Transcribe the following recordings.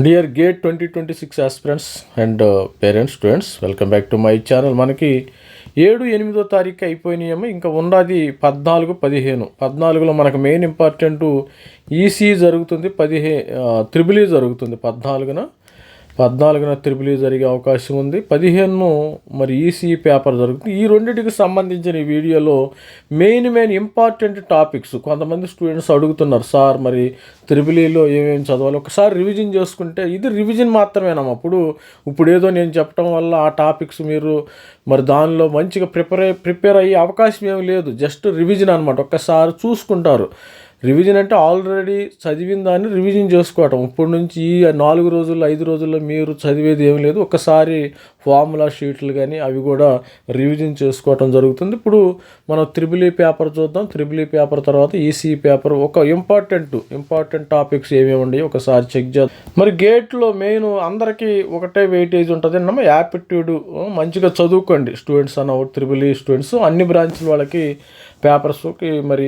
Dear gate 2026 aspirants and parents students, welcome back to my channel. మనకి 7-8 తారీఖు అయిపోయినాయేమో, ఇంకా ఉన్నది 14-15. మనకు మెయిన్ ఇంపార్టెంట్ ఈసీ జరుగుతుంది, త్రిబుల్ ఈ జరుగుతుంది. 14న త్రిబుల్ ఈ జరిగే అవకాశం ఉంది. 15 మరి ఈసీ పేపర్ జరుగుతుంది. ఈ రెండింటికి సంబంధించిన ఈ వీడియోలో మెయిన్ ఇంపార్టెంట్ టాపిక్స్ కొంతమంది స్టూడెంట్స్ అడుగుతున్నారు, సార్ మరి త్రిబుల్ ఈలో ఏమేమి చదవాలి, ఒకసారి రివిజన్ చేసుకుంటే. ఇది రివిజన్ మాత్రమేనమ్మా. ఇప్పుడు ఏదో నేను చెప్పడం వల్ల ఆ టాపిక్స్ మీరు మరి దానిలో మంచిగా ప్రిపేర్ అయ్యే అవకాశం ఏమి లేదు. జస్ట్ రివిజన్ అనమాట. ఒక్కసారి చూసుకుంటారు. రివిజన్ అంటే ఆల్రెడీ చదివిన దాన్ని రివిజన్ చేసుకోవటం. ఇప్పటి నుంచి ఈ 4 రోజుల్లో 5 రోజుల్లో మీరు చదివేది ఏం లేదు. ఒక్కసారి ఫార్ములా షీట్లు కానీ అవి కూడా రివిజన్ చేసుకోవటం జరుగుతుంది. ఇప్పుడు మనం త్రిబుల్ ఈ పేపర్ చూద్దాం. త్రిబుల్ ఈ పేపర్ తర్వాత ఈసీ పేపర్, ఒక ఇంపార్టెంట్ టాపిక్స్ ఏమేమి ఉన్నాయి ఒకసారి చెక్ చేద్దాం. మరి గేట్లో మెయిన్ అందరికీ ఒకటే వెయిటేజ్ ఉంటుంది అన్నమా, యాప్టిట్యూడ్. మంచిగా చదువుకోండి స్టూడెంట్స్ అన్న, త్రిబుల్ ఈ స్టూడెంట్స్ అన్ని బ్రాంచ్ల వాళ్ళకి పేపర్స్కి మరి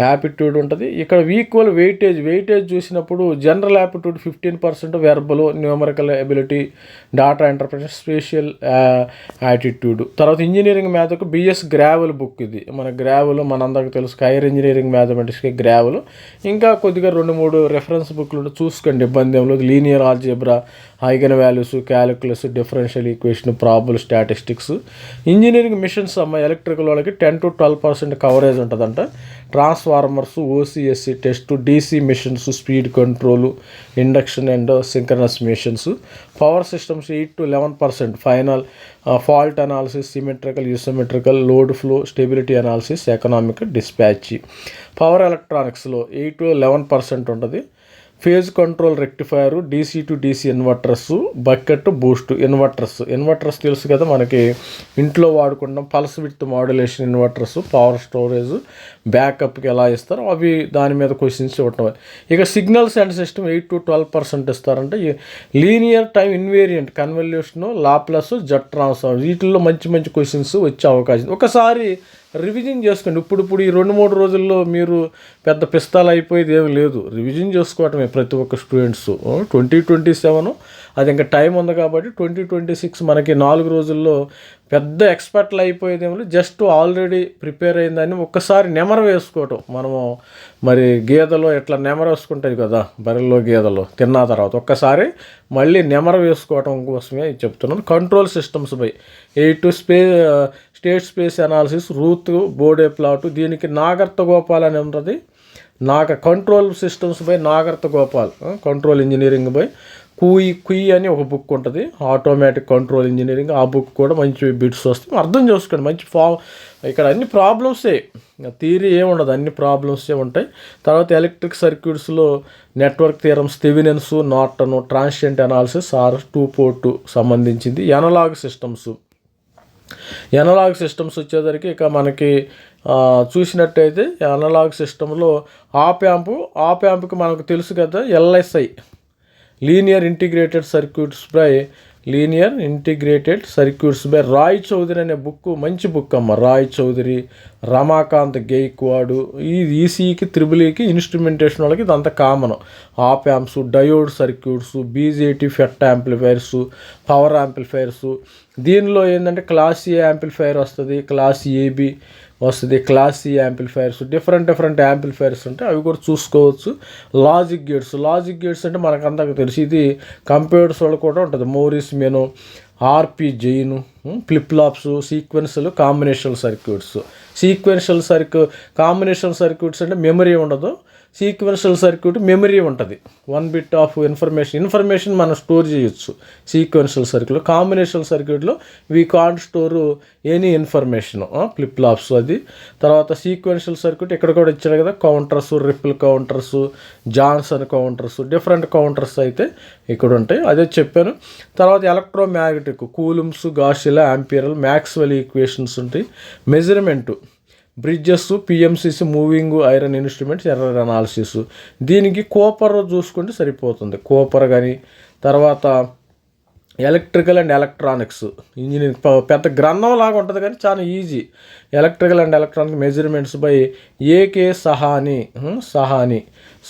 యాప్టిట్యూడ్ ఉంటుంది. ఇక్కడ ఈక్వల్ వెయిటేజ్ చూసినప్పుడు general aptitude 15%, verbal, numerical ability, data interpretation, spatial attitude. తర్వాత ఇంజనీరింగ్ మ్యాథ్కు బిఎస్ గ్రావెల్ బుక్. ఇది మన గ్రావెల్ మనందరికీ తెలుసు, హైయర్ ఇంజనీరింగ్ మ్యాథమెటిక్స్కి గ్రావెల్. ఇంకా కొద్దిగా 2-3 రెఫరెన్స్ బుక్లు చూసుకోండి, ఇబ్బంది ఏం లేదు. Linear algebra, eigen values, calculus, differential equation, probable statistics. Engineering machines electrical వాళ్ళకి 10-12% కవరేజ్ ఉంటుందంట. Transformers, OC SC test, DC machines, speed control, induction and synchronous machines. Power systems 8-11%. Final fault analysis, symmetrical, unsymmetrical, load flow, stability analysis, economic, dispatch. Power ఎలక్ట్రానిక్స్లో 8-11% ఉంటుంది. Phase control rectifier, DC to DC inverters, bucket, boost inverters తెలుసు కదా మనకి, ఇంట్లో వాడుకుంటాం. Pulse with modulation inverters, power storage, బ్యాకప్కి ఎలా ఇస్తారో అవి దాని మీద క్వశ్చన్స్ ఇవ్వటం. ఇక సిగ్నల్స్ అండ్ సిస్టమ్ 8-12% ఇస్తారంటే. Linear time invariant, convolution, Laplace, Z transformer, వీటిల్లో మంచి క్వశ్చన్స్ వచ్చే అవకాశం. ఒకసారి రివిజన్ చేసుకోండి. ఇప్పుడు ఈ 2-3 రోజుల్లో మీరు పెద్ద పిస్తాలు అయిపోయేది ఏమి లేదు. రివిజన్ చేసుకోవటమే ప్రతి ఒక్క స్టూడెంట్స్. 2027 అది ఇంకా టైం ఉంది కాబట్టి 2026 మనకి 4 రోజుల్లో పెద్ద ఎక్స్పర్ట్లు అయిపోయేది ఏమి లేదు. జస్ట్ ఆల్రెడీ ప్రిపేర్ అయిందని ఒక్కసారి నెమరు వేసుకోవటం. మనము మరి గేదెలో ఎట్లా నెమరు వేసుకుంటాయి కదా, బర్రెల్లో గేదెలో తిన్న తర్వాత ఒక్కసారి మళ్ళీ నెమరు వేసుకోవటం కోసమే చెప్తున్నాను. Control systems by 8 state space analysis, Routh Bode plot. దీనికి నాగర్త గోపాల్ అని ఉంటుంది. Control systems by Nagrath Gopal. Control engineering by Kuo అని ఒక బుక్ ఉంటుంది, ఆటోమేటిక్ కంట్రోల్ ఇంజనీరింగ్. ఆ బుక్ కూడా మంచి బిట్స్ వస్తాయి, అర్థం చేసుకోండి. మంచి ఇక్కడ అన్ని ప్రాబ్లమ్సే, థియరీ ఏముండదు, అన్ని ప్రాబ్లమ్సే ఉంటాయి. తర్వాత ఎలక్ట్రిక్ సర్క్యూట్స్లో network theorems, Thevenin's, Norton, transient analysis, 2 port సంబంధించింది. ఎనలాగ్ సిస్టమ్స్ వచ్చేసరికి ఇక మనకి చూసినట్టయితే అనలాగ్ సిస్టంలో ఆప్ యాంప్కి మనకు తెలుసు కదా, LSI, linear integrated circuits by Roy Choudhury అనే బుక్. మంచి బుక్ అమ్మ. రాయ్ చౌదరి, రమాకాంత్ గైక్వాడు. ఈ ఈసీకి త్రిబుల్ ఈకి ఇన్స్ట్రుమెంటేషన్ వాళ్ళకి ఇదంతా common. Op amps, diode circuits, BJT FET amplifiers, power amplifiers. దీనిలో ఏంటంటే క్లాస్ ఏ యాంప్లిఫైర్ వస్తుంది, క్లాస్ ఏబి వస్తుంది, class C amplifiers, different amplifiers ఉంటాయి, అవి కూడా చూసుకోవచ్చు. లాజిక్ గేట్స్ అంటే మనకు అందరికీ తెలుసు. ఇది కంప్యూటర్స్ వాళ్ళు కూడా ఉంటుంది. Morris Mano, R P Jain, flip flops, sequential combinational circuits అంటే మెమరీ ఉండదు. సీక్వెన్షియల్ సర్క్యూట్ మెమరీ ఉంటుంది. 1 బిట్ ఆఫ్ ఇన్ఫర్మేషన్ మనం స్టోర్ చేయొచ్చు సీక్వెన్షియల్ సర్క్యూట్లో. కాంబినేషనల్ సర్క్యూట్లో we can't store any information, flip flops అది. తర్వాత సీక్వెన్షియల్ సర్క్యూట్ ఇక్కడ కూడా ఇచ్చాడు కదా, counters, ripple counters, Johnson counters, different counters అయితే ఇక్కడ ఉంటాయి, అదే చెప్పాను. తర్వాత electromagnetic, Coulomb's, Gauss law, Ampere law, Maxwell equations ఉంటాయి. Measurement, bridges, PMCC, moving iron instruments, error analysis. దీనికి కోపర్ చూసుకుంటే సరిపోతుంది, కోపర్ కానీ. తర్వాత ఎలక్ట్రికల్ అండ్ ఎలక్ట్రానిక్స్ ఇంజనీరింగ్ పెద్ద గ్రంథం లాగా ఉంటుంది కానీ చాలా easy. Electrical and electronic measurements by AK Sawhney.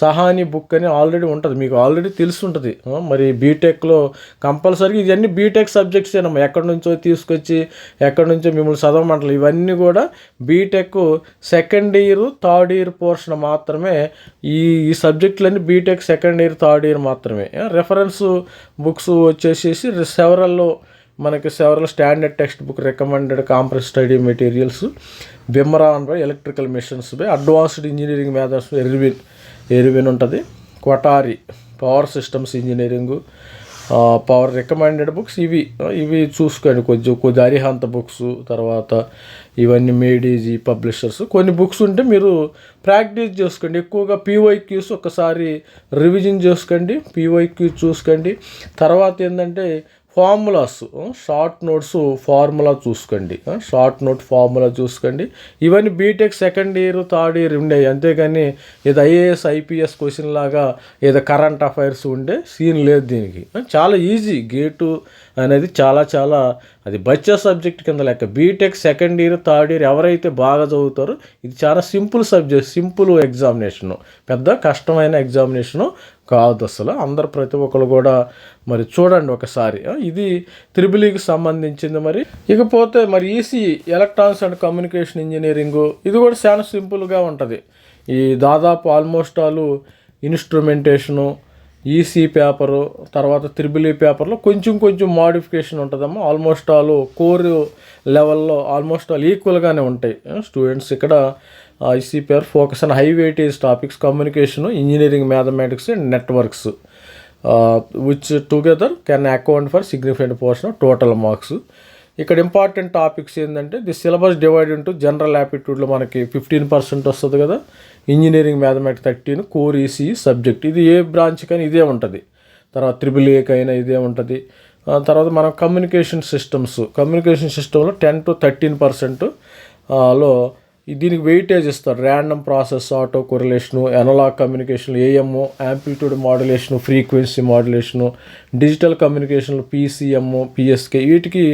Sawhney book అని ఆల్రెడీ ఉంటుంది, మీకు ఆల్రెడీ తెలిసి ఉంటుంది. మరి బీటెక్లో కంపల్సరీ ఇవన్నీ బీటెక్ సబ్జెక్ట్స్ ఏనమ్మా, ఎక్కడి నుంచో తీసుకొచ్చి ఎక్కడి నుంచో మిమ్మల్ని చదవమంటారు. ఇవన్నీ కూడా BTech second year third year portion మాత్రమే. ఈ ఈ సబ్జెక్టులన్నీ BTech second year third year మాత్రమే. రెఫరెన్స్ బుక్స్ వచ్చేసేసి మనకి several standard text book, recommended compress study materials, Bimbhra by electrical machines by advanced engineering methods Erwin ఉంటుంది, Kothari power systems engineering, power recommended books ఇవి చూసుకోండి. కొద్ది అరిహంత బుక్స్, తర్వాత ఇవన్నీ మేడీజీ పబ్లిషర్స్ కొన్ని బుక్స్ ఉంటే మీరు ప్రాక్టీస్ చేసుకోండి. ఎక్కువగా పీవైక్యూస్ ఒకసారి రివిజన్ చేసుకోండి, పీవైక్యూ చూసుకోండి. తర్వాత ఏంటంటే ఫార్ములాస్, షార్ట్ నోట్స్ ఫార్ములా చూసుకోండి, ఇవన్నీ BTech second year third year ఉండేవి. అంతేగాని ఏదో ఐఏఎస్ ఐపీఎస్ క్వశ్చన్ లాగా ఏదో కరెంట్ అఫైర్స్ ఉండే సీన్ లేదు దీనికి. చాలా ఈజీ. గేటు అనేది చాలా అది బచ్చా సబ్జెక్ట్ కింద లెక్క. BTech second year third year ఎవరైతే బాగా చదువుతారో ఇది చాలా సింపుల్ సబ్జెక్ట్, సింపుల్ ఎగ్జామినేషను, పెద్ద కష్టమైన ఎగ్జామినేషను కాదు అసలు. అందరు ప్రతి ఒక్కరు కూడా మరి చూడండి ఒకసారి. ఇది త్రిబుల్ఈకి సంబంధించింది. మరి ఇకపోతే మరి EC electronics and communication engineering, ఇది కూడా చాలా సింపుల్గా ఉంటుంది. ఈ దాదాపు almost all instrumentation, EC paper, తర్వాత త్రిబుల్ ఈ పేపర్లో కొంచెం మోడిఫికేషన్ ఉంటుందమ్మా. ఆల్మోస్ట్ ఆల్ కోర్ లెవెల్లో ఆల్మోస్ట్ ఆల్ ఈక్వల్గానే ఉంటాయి. స్టూడెంట్స్ ఇక్కడ EC paper focus on high weightage topics, communication, engineering, mathematics and networks which together can account for significant portion of total marks. ఇక్కడ important topics ఏంటంటే the syllabus divide into general యాప్టిట్యూడ్లో మనకి 15% వస్తుంది కదా, engineering mathematics 13, core EC subject. ఇది ఏ branch కానీ ఇదే ఉంటుంది. తర్వాత త్రిబుల్ ఏకైనా ఇదే ఉంటుంది. తర్వాత మనం కమ్యూనికేషన్ సిస్టంలో 10 to 13% లో దీనికి వెయిటేజ్ ఇస్తారు. Random process, auto correlation, analogue communication, ఏఎంఓ, amplitude modulation, frequency modulation, digital కమ్యూనికేషన్లు, పీసీఎంఓ, పిఎస్కే, వీటికి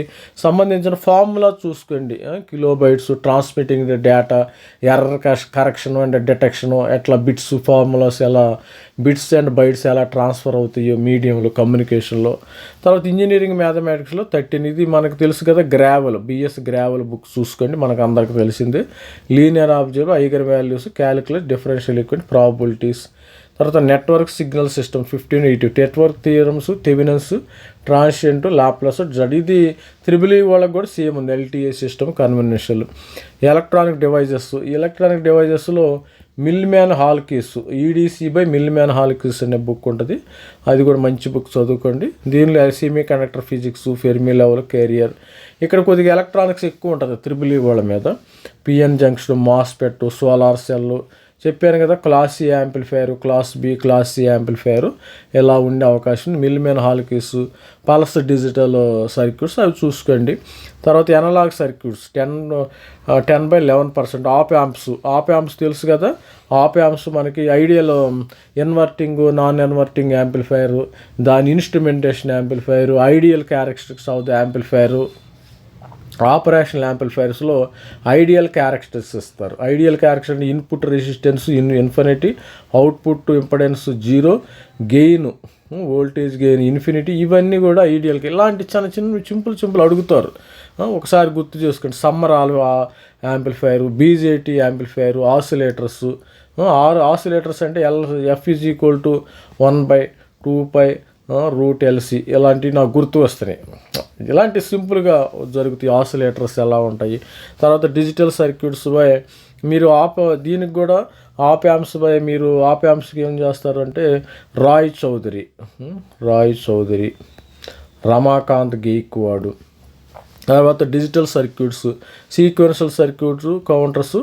సంబంధించిన ఫార్ములా చూసుకోండి. Kilobytes, transmitting data, error correction and detection, ఎట్లా బిట్స్ ఫార్ములాస్ ఎలా బిట్స్ అండ్ బైట్స్ ఎలా ట్రాన్స్ఫర్ అవుతాయో మీడియంలో కమ్యూనికేషన్లో. తర్వాత ఇంజనీరింగ్ మ్యాథమెటిక్స్లో 13, ఇది మనకు తెలుసు కదా, బిఎస్ గ్రావెల్ బుక్ చూసుకోండి, మనకు అందరికీ తెలిసిందే. లీనియర్ ఆబ్జెక్ట్, ఐగర్ values, calculate, differential equation, probabilities. తర్వాత network signal system 15 network theorems, Thevenin's, transient, Laplace, Z. ఇది త్రిబుల్ ఈ వాళ్ళకి కూడా సేమ్ ఉంది. LTA system, conventional. ఎలక్ట్రానిక్ డివైజెస్లో Millman Halkias, EDC by Millman Halkias అనే బుక్ ఉంటుంది. అది కూడా మంచి బుక్, చదువుకోండి. దీనిలో semiconductor physics, Fermi level, carrier. ఇక్కడ కొద్దిగా ఎలక్ట్రానిక్స్ ఎక్కువ ఉంటుంది త్రిబుల్ ఈ వాళ్ళ మీద. PN junction, MOSFET, solar cell చెప్పాను కదా, class C amplifier, class B, class C amplifier ఎలా ఉండే అవకాశం. Millman Halkias, pulse digital circuits అవి చూసుకోండి. తర్వాత ఎనలాగ్ సర్క్యూట్స్ 10/11%. ఆప్ యాంప్స్ తెలుసు కదా, ఆప్ యాంప్స్ మనకి ideal inverting, non inverting amplifier, దాని instrumentation amplifier, ideal characteristics of the amplifier. Operational యాంప్లిఫైర్స్లో ఐడియల్ క్యారెక్టరిస్టిక్స్ ఇస్తారు. Ideal characteristics input resistance infinity, output impedance 0, gain voltage gain infinity. ఇవన్నీ కూడా ఐడియల్కి. ఇలాంటి చిన్న సింపుల్ అడుగుతారు, ఒకసారి గుర్తు చేసుకోండి. Summer amplifier, BJT amplifier, oscillators. Oscillators అంటే F = 1/2π√LC. ఇలాంటివి నాకు గుర్తు వస్తున్నాయి. ఇలాంటి సింపుల్గా జరుగుతాయి. ఆసిలేటర్స్ ఎలా ఉంటాయి. తర్వాత డిజిటల్ సర్క్యూట్స్ బై మీరు దీనికి కూడా ఆప్ యాంప్స్ బై మీరు ఆప్ యాంప్స్కి ఏం చేస్తారు అంటే రాయ్ చౌదరి, రమాకాంత్ గెయిక్వాడ్. తర్వాత digital circuits, sequential circuits, counters,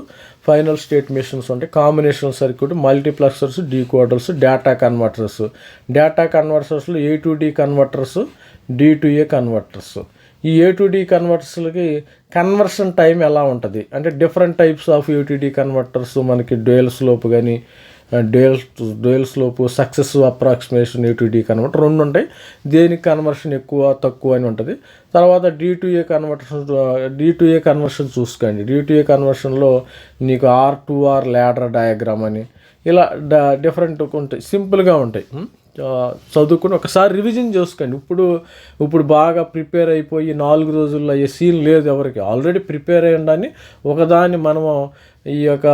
final state machines ఉంటాయి. Combinational circuit, multiplexers, decoders, data కన్వర్టర్స్లో A to D converters, D to A converters. ఈ A to D కన్వర్టర్స్లకి కన్వర్షన్ టైం ఎలా ఉంటుంది అంటే different types of A to D converters మనకి dual slope కానీ dual slope, successive approximation, A to D converter 2 ఉంటాయి. దేనికి కన్వర్షన్ ఎక్కువ తక్కువ అని ఉంటుంది. తర్వాత D to A కన్వర్షన్ చూసుకోండి. D to A కన్వర్షన్లో నీకు R2R ల్యాడర్ డయాగ్రామ్ అని ఇలా డిఫరెంట్ ఉంటాయి, సింపుల్గా ఉంటాయి. చదువుకుని ఒకసారి రివిజన్ చేసుకోండి. ఇప్పుడు బాగా ప్రిపేర్ అయిపోయి 4 రోజుల్లో అయ్యే సీన్ లేదు ఎవరికి. ఆల్రెడీ ప్రిపేర్ అయ్యి ఉండాలని ఒకదాన్ని మనము ఈ యొక్క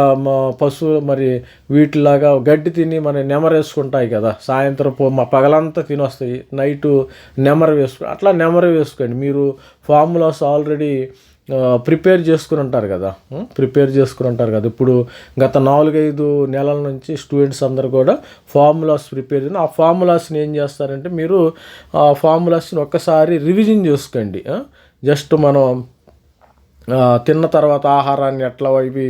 పశువు మరి వీటిలాగా గడ్డి తిని మన నెమరేసుకుంటాయి కదా, సాయంత్రం పగలంతా తినొస్తాయి, నైటు నెమరు వేసుకో, అట్లా నెమరు వేసుకోండి. మీరు ఫార్ములాస్ ఆల్రెడీ ప్రిపేర్ చేసుకుని ఉంటారు కదా. ఇప్పుడు గత 4-5 నెలల నుంచి స్టూడెంట్స్ అందరూ కూడా ఫార్ములాస్ ప్రిపేర్ చేసి ఆ ఫార్ములాస్ని ఏం చేస్తారంటే మీరు ఆ ఫార్ములాస్ని ఒక్కసారి రివిజన్ చేసుకోండి. జస్ట్ మనం తిన్న తర్వాత ఆహారాన్ని ఎట్లా ఇవి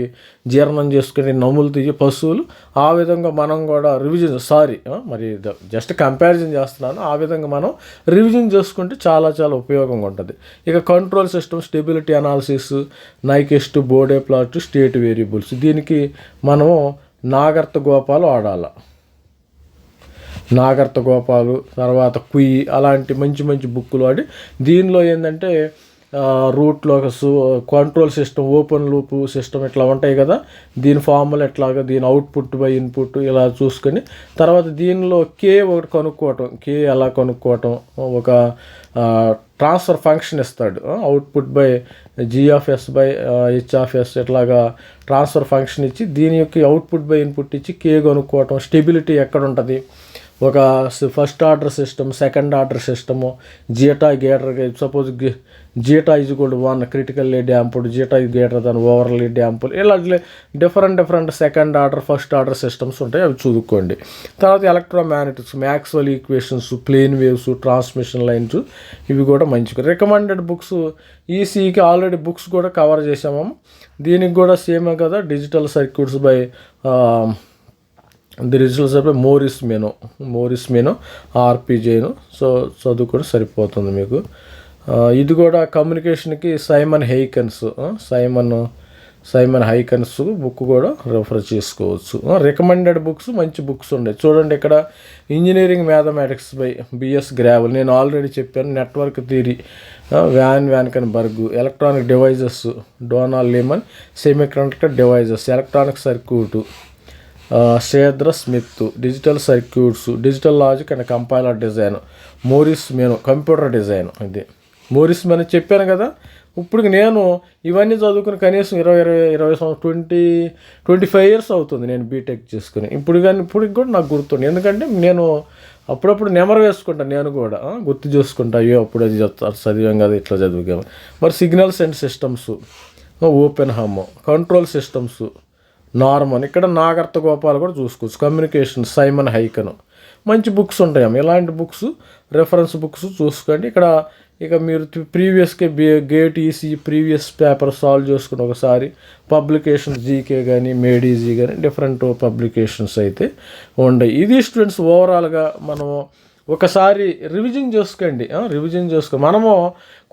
జీర్ణం చేసుకుని నములు తీసి పశువులు, ఆ విధంగా మనం కూడా రివిజన్ మరి జస్ట్ కంపారిజన్ చేస్తున్నాను. ఆ విధంగా మనం రివిజన్ చేసుకుంటే చాలా చాలా ఉపయోగంగా ఉంటుంది. ఇక control system, stability analysis, Nyquist, Bode plot, state variables, దీనికి మనము నాగర్త గోపాలు వాడాలి. నాగర్త గోపాలు తర్వాత కుయ్యి అలాంటి మంచి మంచి బుక్కులు వాడి దీనిలో ఏంటంటే రూట్లో control system, open loop system ఇట్లా ఉంటాయి కదా, దీని ఫార్ములా ఎట్లాగా, దీని అవుట్పుట్ బై ఇన్పుట్ ఇలా చూసుకొని తర్వాత దీనిలో కే ఒకటి కనుక్కోవటం, కే ఎలా కనుక్కోవటం, ఒక ట్రాన్స్ఫర్ ఫంక్షన్ ఇస్తాడు, output by G(s) by H(s) ఇట్లాగా ట్రాన్స్ఫర్ ఫంక్షన్ ఇచ్చి దీని యొక్క అవుట్పుట్ బై ఇన్పుట్ ఇచ్చి కే కనుక్కోవటం. స్టెబిలిటీ ఎక్కడ ఉంటుంది, ఒక first order system, second order system, zeta greater, suppose zeta =1 critically damped, zeta > overly damped, ఇలా different second order, first order systems ఉంటాయి, అవి చదువుకోండి. తర్వాత electromagnetics, Maxwell equations, plane waves, transmission lines, ఇవి కూడా మంచిగా రికమెండెడ్ బుక్స్. ఈసీకి ఆల్రెడీ బుక్స్ కూడా కవర్ చేసాము. దీనికి కూడా సేమే కదా, digital circuits by the results of Morris Mano ఆర్పిజేను. సో చదువుకొని సరిపోతుంది మీకు. ఇది కూడా కమ్యూనికేషన్కి సైమన్ హైకన్స్ బుక్ కూడా రెఫర్ చేసుకోవచ్చు. రికమెండెడ్ బుక్స్ మంచి బుక్స్ ఉన్నాయి చూడండి. ఇక్కడ engineering mathematics by B S Grewal, నేను ఆల్రెడీ చెప్పాను. Network theory Van Valkenburg, electronic devices Donald Neamen, semiconductor devices, electronic circuit Sedra Smith, digital circuits, digital logic and compiler design, Morris Mano computer design. ఇది Morris Mano చెప్పాను కదా. ఇప్పుడు నేను ఇవన్నీ చదువుకుని కనీసం 25 ఇయర్స్ అవుతుంది నేను బీటెక్ చేసుకుని. ఇప్పుడు కూడా నాకు గుర్తుంది, ఎందుకంటే నేను అప్పుడప్పుడు నెమరు వేసుకుంటాను, నేను కూడా గుర్తు చేసుకుంటా, అయ్యో అప్పుడు అది చదివాం కదా, ఇట్లా చదివాము. మరి signals and systems, Oppenheim, control systems, Norman, ఇక్కడ నాగర్త గోపాల్ కూడా చూసుకోవచ్చు. కమ్యూనికేషన్ సైమన్ హైకన్, మంచి బుక్స్ ఉంటాయమ్మ. ఇలాంటి బుక్స్ రెఫరెన్స్ బుక్స్ చూసుకోండి. ఇక మీరు ప్రీవియస్గా gate EC previous paper solve చేసుకుని ఒకసారి పబ్లికేషన్స్ జీకే కానీ మేడీజీ కానీ డిఫరెంట్ పబ్లికేషన్స్ అయితే ఉన్నాయి. ఇది స్టూడెంట్స్ ఓవరాల్గా మనము ఒకసారి రివిజన్ చేసుకోండి. మనము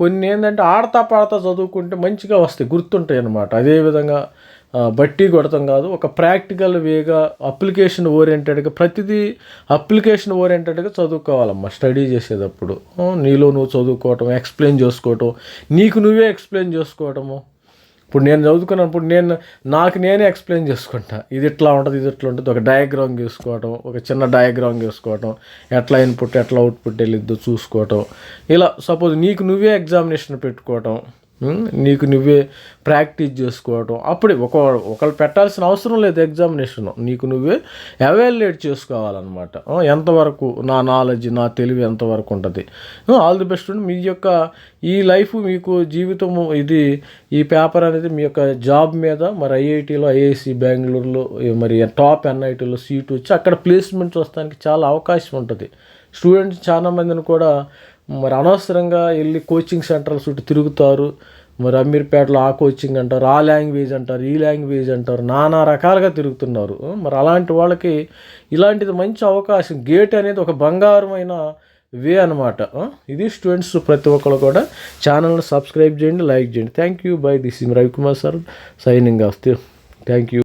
కొన్ని ఏంటంటే ఆడతా పాడతా చదువుకుంటే మంచిగా వస్తాయి, గుర్తుంటాయి అన్నమాట. అదేవిధంగా బట్టి కొడతాం కాదు, ఒక ప్రాక్టికల్ వేగా అప్లికేషన్ ఓరియంటెడ్గా ప్రతిదీ అప్లికేషన్ ఓరియంటెడ్గా చదువుకోవాలమ్మా. స్టడీ చేసేటప్పుడు నీలో నువ్వు చదువుకోవటం, ఎక్స్ప్లెయిన్ చేసుకోవటం, నీకు నువ్వే ఎక్స్ప్లెయిన్ చేసుకోవటము. ఇప్పుడు నేను చదువుకున్నప్పుడు నాకు నేనే ఎక్స్ప్లెయిన్ చేసుకుంటా, ఇది ఇట్లా ఉంటుంది, ఒక డయాగ్రామ్ గీసుకోవటం, ఒక చిన్న డయాగ్రామ్ గీసుకోవటం, ఎట్లా ఇన్పుట్ ఎట్లా అవుట్పుట్ వెళ్ళిద్దో చూసుకోవటం. ఇలా సపోజ్ నీకు నువ్వే ఎగ్జామినేషన్ పెట్టుకోవటం, నీకు నువ్వే ప్రాక్టీస్ చేసుకోవటం. అప్పుడే ఒకళ్ళు పెట్టాల్సిన అవసరం లేదు ఎగ్జామినేషన్, నీకు నువ్వే ఎవాల్యుయేట్ చేసుకోవాలన్నమాట. ఎంతవరకు నా నాలెడ్జ్, నా తెలివి ఎంతవరకు ఉంటుంది. All the best. మీ యొక్క ఈ లైఫ్ మీకు జీవితము ఇది, ఈ పేపర్ అనేది మీ యొక్క జాబ్ మీద మరి ఐఐటీలో, ఐఐసి బెంగళూరులో, మరి టాప్ ఎన్ఐటీలో సీటు వచ్చి అక్కడ ప్లేస్మెంట్స్ వస్తానికి చాలా అవకాశం ఉంటుంది. స్టూడెంట్స్ చాలామందిని కూడా మరి అనవసరంగా వెళ్ళి కోచింగ్ సెంటర్ల చుట్టూ తిరుగుతారు. మరి అమీర్పేటలో ఆ కోచింగ్ అంటారు, ఆ లాంగ్వేజ్ అంటారు, ఈ లాంగ్వేజ్ అంటారు, నానా రకాలుగా తిరుగుతున్నారు. మరి అలాంటి వాళ్ళకి ఇలాంటిది మంచి అవకాశం. గేట్ అనేది ఒక బంగారమైన వే అనమాట. ఇది స్టూడెంట్స్ ప్రతి ఒక్కరు కూడా ఛానల్ని సబ్స్క్రైబ్ చేయండి, లైక్ చేయండి. Thank you. By this is Ravikumar sir signing off. Thank you.